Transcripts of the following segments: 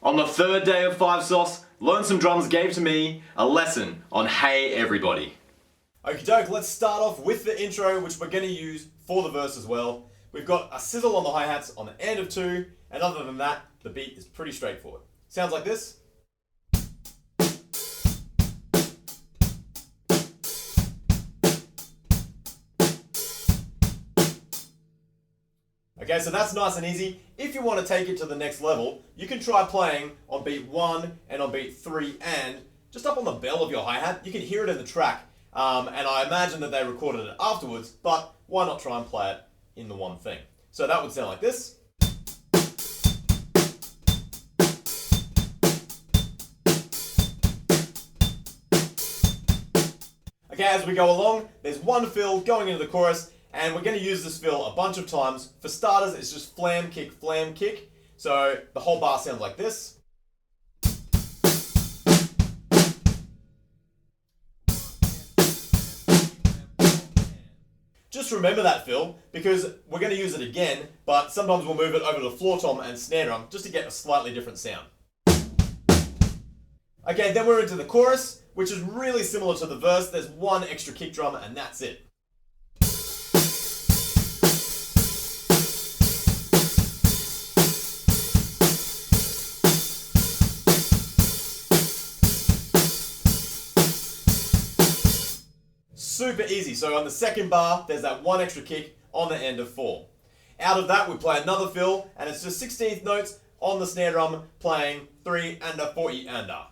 On the third day of 5 Sauce, Learn Some Drums gave to me a lesson on Hey Everybody. Okie doke, let's start off with the intro, which we're going to use for the verse as well. We've got a sizzle on the hi-hats on the end of 2, and other than that, the beat is pretty straightforward. Sounds like this. Okay, so that's nice and easy. If you want to take it to the next level, you can try playing on beat 1 and on beat 3 and just up on the bell of your hi-hat. You can hear it in the track, and I imagine that they recorded it afterwards, but why not try and play it in the one thing? So that would sound like this. Okay, as we go along, there's one fill going into the chorus, and we're going to use this fill a bunch of times. For starters, it's just flam, kick, flam, kick. So the whole bar sounds like this. Just remember that fill, because we're going to use it again, but sometimes we'll move it over to the floor tom and snare drum just to get a slightly different sound. Okay, then we're into the chorus, which is really similar to the verse. There's one extra kick drum and that's it. Super easy. So on the second bar, there's that one extra kick on the end of 4. Out of that, we play another fill, and it's just 16th notes on the snare drum playing 3 and a 40 and a.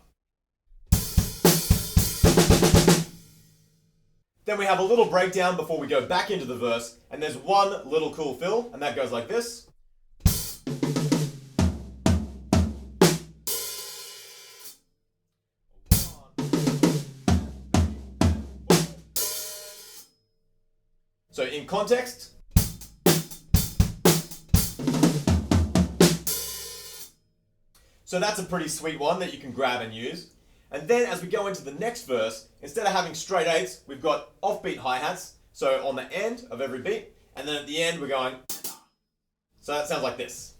Then we have a little breakdown before we go back into the verse, and there's one little cool fill, and that goes like this. So in context, so that's a pretty sweet one that you can grab and use. And then as we go into the next verse, instead of having straight 8s, we've got offbeat hi-hats. So on the end of every beat, and then at the end we're going. So that sounds like this.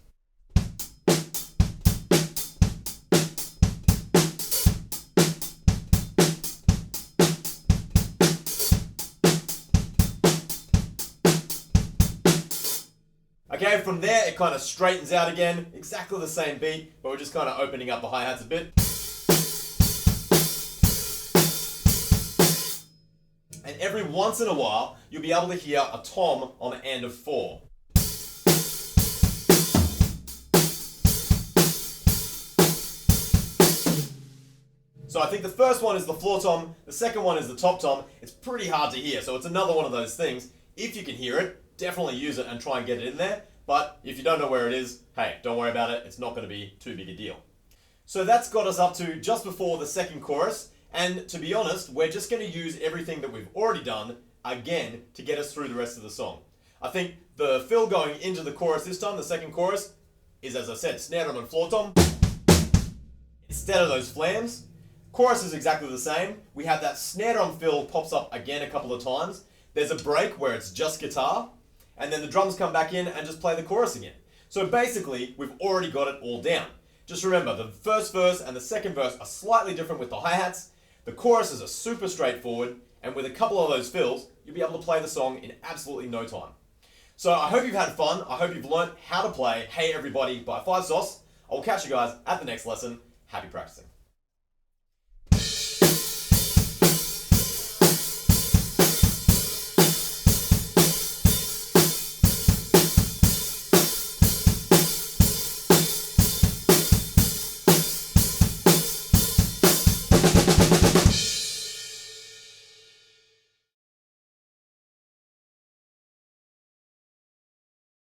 Okay, from there it kind of straightens out again, exactly the same beat, but we're just kind of opening up the hi-hats a bit. And every once in a while, you'll be able to hear a tom on the end of 4. So I think the first one is the floor tom, the second one is the top tom. It's pretty hard to hear, so it's another one of those things. If you can hear it, definitely use it and try and get it in there. But if you don't know where it is, hey, don't worry about it. It's not going to be too big a deal. So that's got us up to just before the second chorus. And to be honest, we're just going to use everything that we've already done again to get us through the rest of the song. I think the fill going into the chorus this time, the second chorus, is, as I said, snare drum and floor tom. Instead of those flams, chorus is exactly the same. We have that snare drum fill pops up again a couple of times. There's a break where it's just guitar, and then the drums come back in and just play the chorus again. So basically, we've already got it all down. Just remember, the first verse and the second verse are slightly different with the hi-hats. The choruses are super straightforward, and with a couple of those fills, you'll be able to play the song in absolutely no time. So I hope you've had fun. I hope you've learned how to play Hey Everybody by 5 Sauce. I'll catch you guys at the next lesson. Happy practicing.